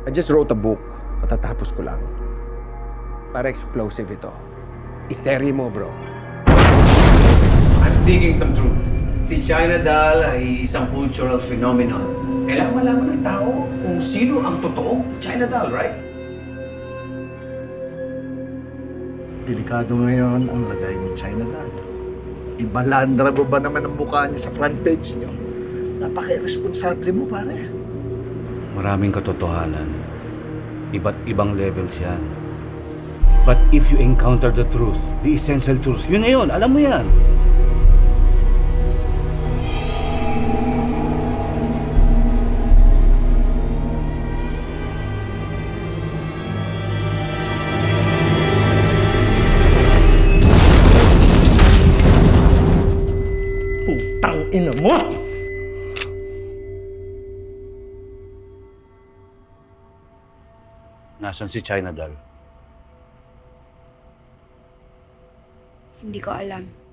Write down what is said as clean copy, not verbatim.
I just wrote a book. Matatapos ko lang. Para explosive ito. Iserye mo, bro. I'm digging some truth. Si China Doll ay isang cultural phenomenon. Kailangan malaman ng tao kung sino ang totoong China Doll, right? Delikado ngayon ang lagay ni China Doll. Ibalandra mo ba naman ang mukha niya sa front page niyo? Napaka-irresponsable mo, pare. Maraming katotohanan. Iba't ibang levels yan. But if you encounter the truth, the essential truth, yun na yun, alam mo yan. Putang ina mo! Nasaan si China Doll? Hindi ko alam.